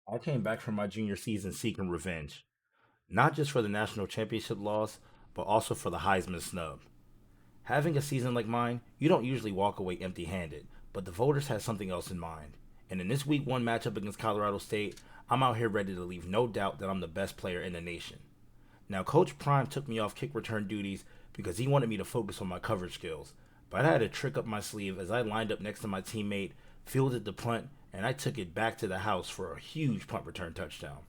I came back from my junior season seeking revenge, not just for the national championship loss, but also for the Heisman snub. Having a season like mine, you don't usually walk away empty handed, but the voters had something else in mind. And in this week one matchup against Colorado State, I'm out here ready to leave no doubt that I'm the best player in the nation. Now, Coach Prime took me off kick return duties because he wanted me to focus on my coverage skills, but I had a trick up my sleeve as I lined up next to my teammate, fielded the punt, and I took it back to the house for a huge punt return touchdown.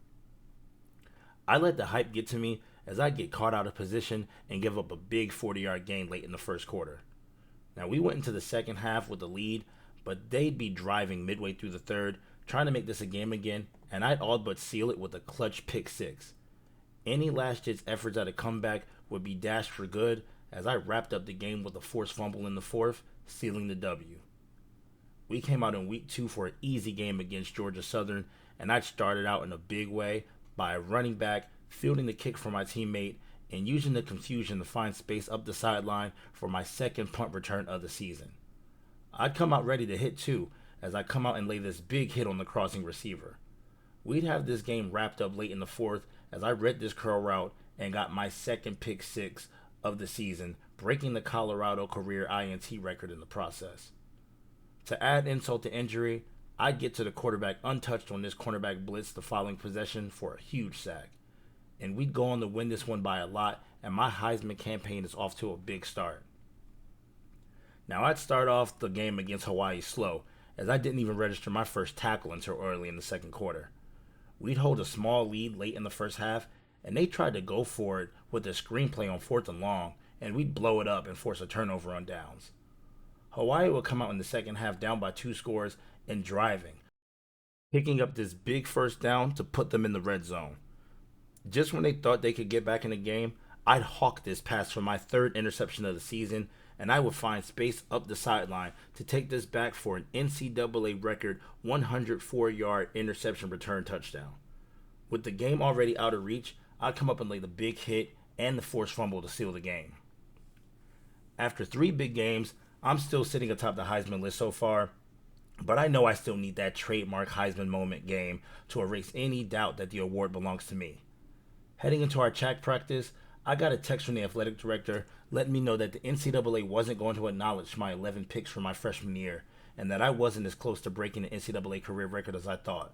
I let the hype get to me as I get caught out of position and give up a big 40-yard gain late in the first quarter. Now, we went into the second half with the lead, but they'd be driving midway through the third, trying to make this a game again, and I'd all but seal it with a clutch pick six. Any last ditch efforts at a comeback would be dashed for good as I wrapped up the game with a forced fumble in the fourth, sealing the W. We came out in week two for an easy game against Georgia Southern, and I started out in a big way by running back, fielding the kick for my teammate, and using the confusion to find space up the sideline for my second punt return of the season. I'd come out ready to hit too, as I come out and lay this big hit on the crossing receiver. We'd have this game wrapped up late in the fourth as I read this curl route and got my second pick six of the season, breaking the Colorado career INT record in the process. To add insult to injury, I'd get to the quarterback untouched on this cornerback blitz the following possession for a huge sack. And we'd go on to win this one by a lot, and my Heisman campaign is off to a big start. Now, I'd start off the game against Hawaii slow, as I didn't even register my first tackle until early in the second quarter. We'd hold a small lead late in the first half, and they tried to go for it with a screenplay on fourth and long, and we'd blow it up and force a turnover on downs. Hawaii would come out in the second half down by two scores and driving, picking up this big first down to put them in the red zone. Just when they thought they could get back in the game, I'd hawk this pass for my third interception of the season, and I would find space up the sideline to take this back for an NCAA record 104-yard interception return touchdown. With the game already out of reach, I'd come up and lay the big hit and the forced fumble to seal the game. After three big games, I'm still sitting atop the Heisman list so far, but I know I still need that trademark Heisman moment game to erase any doubt that the award belongs to me. Heading into our track practice, I got a text from the athletic director letting me know that the NCAA wasn't going to acknowledge my 11 picks from my freshman year and that I wasn't as close to breaking the NCAA career record as I thought.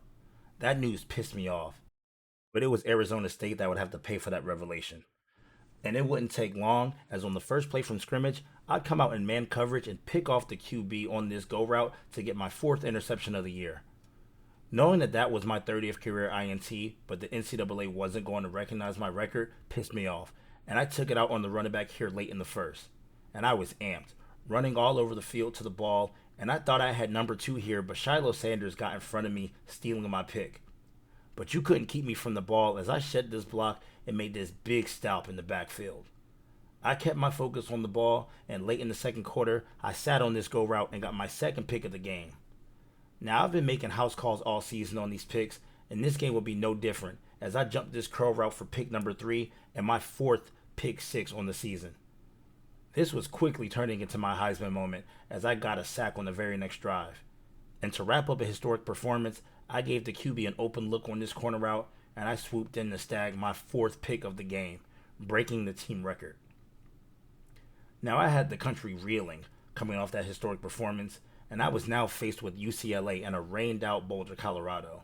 That news pissed me off, but it was Arizona State that would have to pay for that revelation. And it wouldn't take long, as on the first play from scrimmage, I'd come out in man coverage and pick off the QB on this go route to get my fourth interception of the year. Knowing that that was my 30th career INT, but the NCAA wasn't going to recognize my record, pissed me off, and I took it out on the running back here late in the first. And I was amped, running all over the field to the ball, and I thought I had number two here, but Shiloh Sanders got in front of me, stealing my pick. But you couldn't keep me from the ball as I shed this block and made this big stop in the backfield. I kept my focus on the ball, and late in the second quarter, I sat on this go route and got my second pick of the game. Now, I've been making house calls all season on these picks, and this game will be no different as I jumped this curl route for pick number three and my fourth pick six on the season. This was quickly turning into my Heisman moment as I got a sack on the very next drive. And to wrap up a historic performance, I gave the QB an open look on this corner route, and I swooped in to snag my fourth pick of the game, breaking the team record. Now, I had the country reeling coming off that historic performance, and I was now faced with UCLA and a rained out Boulder, Colorado.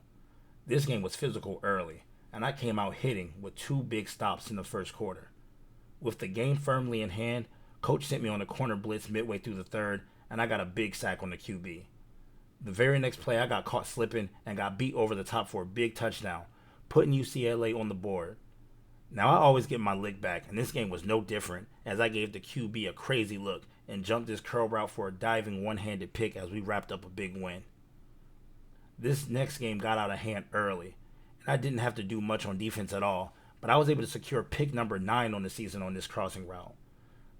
This game was physical early, and I came out hitting with two big stops in the first quarter. With the game firmly in hand, Coach sent me on a corner blitz midway through the third, and I got a big sack on the QB. The very next play, I got caught slipping and got beat over the top for a big touchdown, putting UCLA on the board. Now, I always get my lick back, and this game was no different as I gave the QB a crazy look and jumped this curl route for a diving one-handed pick as we wrapped up a big win. This next game got out of hand early, and I didn't have to do much on defense at all, but I was able to secure pick number 9 on the season on this crossing route.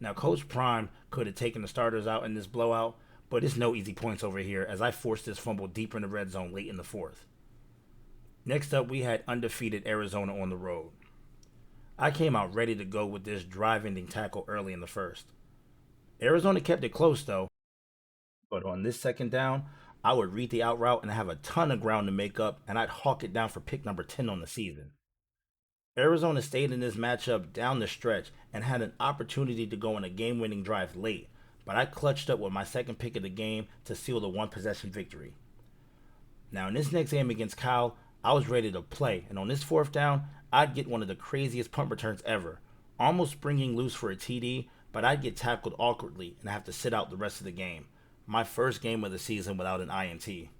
Now, Coach Prime could have taken the starters out in this blowout, but it's no easy points over here as I forced this fumble deeper in the red zone late in the fourth. Next up, we had undefeated Arizona on the road. I came out ready to go with this drive-ending tackle early in the first. Arizona kept it close though, but on this second down, I would read the out route and have a ton of ground to make up, and I'd hawk it down for pick number 10 on the season. Arizona stayed in this matchup down the stretch and had an opportunity to go on a game winning drive late, but I clutched up with my second pick of the game to seal the one possession victory. Now, in this next game against Kyle, I was ready to play, and on this fourth down, I'd get one of the craziest punt returns ever, almost springing loose for a TD, but I'd get tackled awkwardly and have to sit out the rest of the game. My first game of the season without an INT.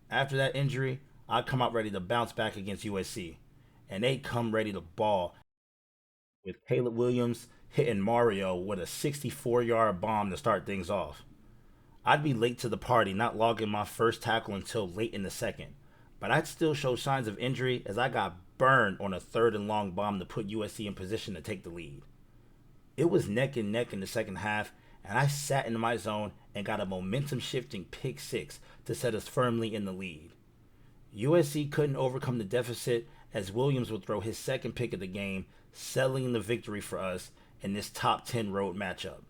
After that injury, I'd come out ready to bounce back against USC, and they'd come ready to ball with Caleb Williams hitting Mario with a 64-yard bomb to start things off. I'd be late to the party, not logging my first tackle until late in the second, but I'd still show signs of injury as I got burned on a third and long bomb to put USC in position to take the lead. It was neck and neck in the second half, and I sat in my zone and got a momentum shifting pick six to set us firmly in the lead. USC couldn't overcome the deficit as Williams would throw his second pick of the game, sealing the victory for us in this top 10 road matchup.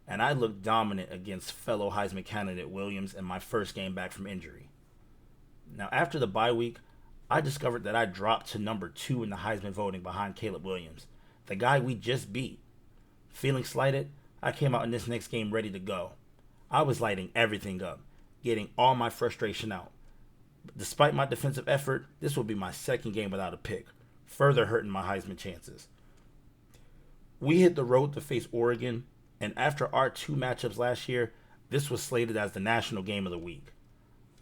And I looked dominant against fellow Heisman candidate Williams in my first game back from injury. Now, after the bye week, I discovered that I dropped to number 2 in the Heisman voting behind Caleb Williams, the guy we just beat. Feeling slighted, I came out in this next game ready to go. I was lighting everything up, getting all my frustration out. But despite my defensive effort, this will be my second game without a pick, further hurting my Heisman chances. We hit the road to face Oregon, and after our two matchups last year, this was slated as the national game of the week.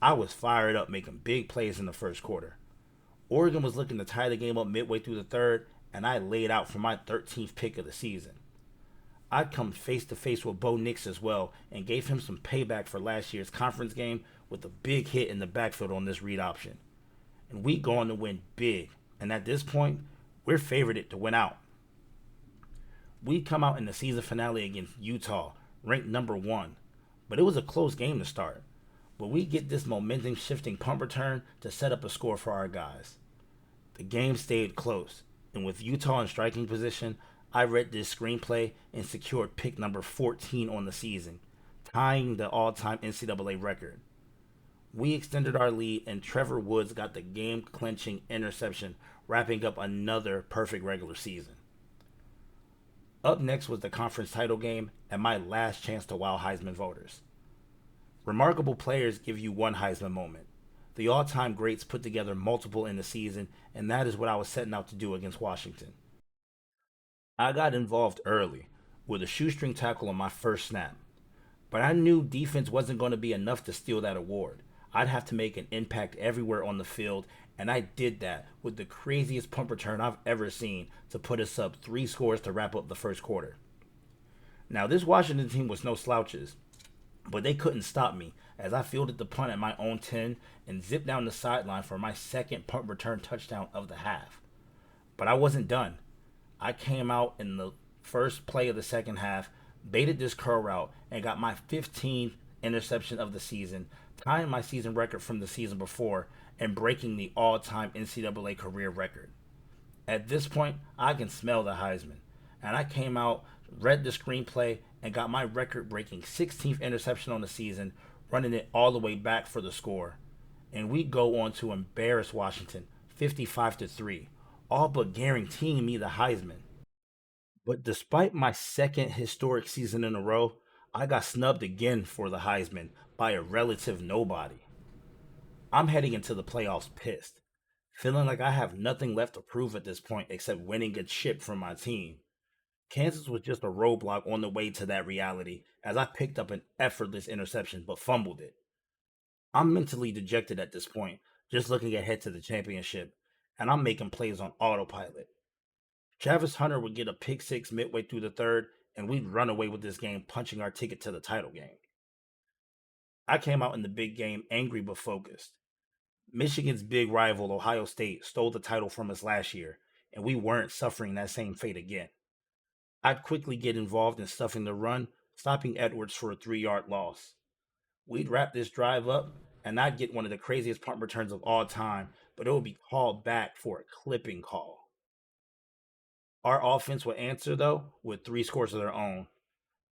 I was fired up making big plays in the first quarter. Oregon was looking to tie the game up midway through the third, and I laid out for my 13th pick of the season. I'd come face to face with Bo Nix as well and gave him some payback for last year's conference game with a big hit in the backfield on this read option. And we go on to win big, and at this point, we're favored to win out. We come out in the season finale against Utah, ranked number 1, but it was a close game to start. But we get this momentum shifting punt return to set up a score for our guys. The game stayed close, and with Utah in striking position, I read this screenplay and secured pick number 14 on the season, tying the all-time NCAA record. We extended our lead, and Trevor Woods got the game-clinching interception, wrapping up another perfect regular season. Up next was the conference title game and my last chance to wow Heisman voters. Remarkable players give you one Heisman moment. The all-time greats put together multiple in the season, and that is what I was setting out to do against Washington. I got involved early with a shoestring tackle on my first snap, but I knew defense wasn't going to be enough to steal that award. I'd have to make an impact everywhere on the field, and I did that with the craziest punt return I've ever seen to put us up 3 scores to wrap up the first quarter. Now, this Washington team was no slouches, but they couldn't stop me as I fielded the punt at my own 10 and zipped down the sideline for my second punt return touchdown of the half. But I wasn't done. I came out in the first play of the second half, baited this curl route, and got my 15th interception of the season, tying my season record from the season before and breaking the all-time NCAA career record. At this point, I can smell the Heisman, and I came out, read the screenplay, and got my record-breaking 16th interception on the season, running it all the way back for the score. And we go on to embarrass Washington 55-3, all but guaranteeing me the Heisman. But despite my second historic season in a row, I got snubbed again for the Heisman by a relative nobody. I'm heading into the playoffs pissed, feeling like I have nothing left to prove at this point except winning a chip from my team. Kansas was just a roadblock on the way to that reality as I picked up an effortless interception but fumbled it. I'm mentally dejected at this point, just looking ahead to the championship, and I'm making plays on autopilot. Travis Hunter would get a pick six midway through the third, and we'd run away with this game, punching our ticket to the title game. I came out in the big game angry but focused. Michigan's big rival, Ohio State, stole the title from us last year, and we weren't suffering that same fate again. I'd quickly get involved in stuffing the run, stopping Edwards for a 3-yard loss. We'd wrap this drive up, and I'd get one of the craziest punt returns of all time, but it would be called back for a clipping call. Our offense would answer, though, with 3 scores of their own.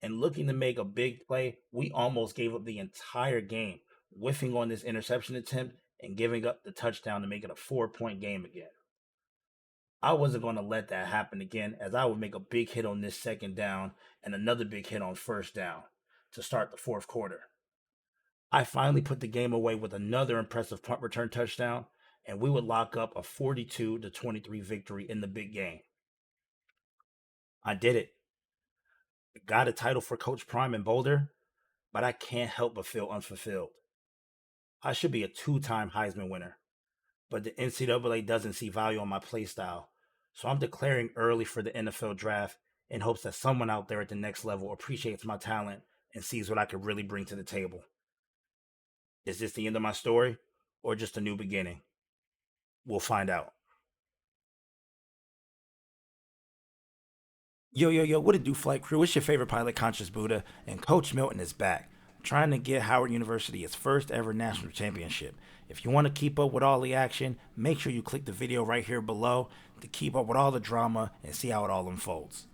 And looking to make a big play, we almost gave up the entire game, whiffing on this interception attempt and giving up the touchdown to make it a 4-point game again. I wasn't going to let that happen again, as I would make a big hit on this second down and another big hit on first down to start the fourth quarter. I finally put the game away with another impressive punt return touchdown, and we would lock up a 42-23 victory in the big game. I did it. Got a title for Coach Prime in Boulder, but I can't help but feel unfulfilled. I should be a 2-time Heisman winner, but the NCAA doesn't see value in my play style, so I'm declaring early for the NFL draft in hopes that someone out there at the next level appreciates my talent and sees what I could really bring to the table. Is this the end of my story, or just a new beginning? We'll find out. Yo, what it do, flight crew? It's your favorite pilot, Conscious Buddha, and Coach Milton is back, trying to get Howard University its first ever national championship. If you want to keep up with all the action, make sure you click the video right here below to keep up with all the drama and see how it all unfolds.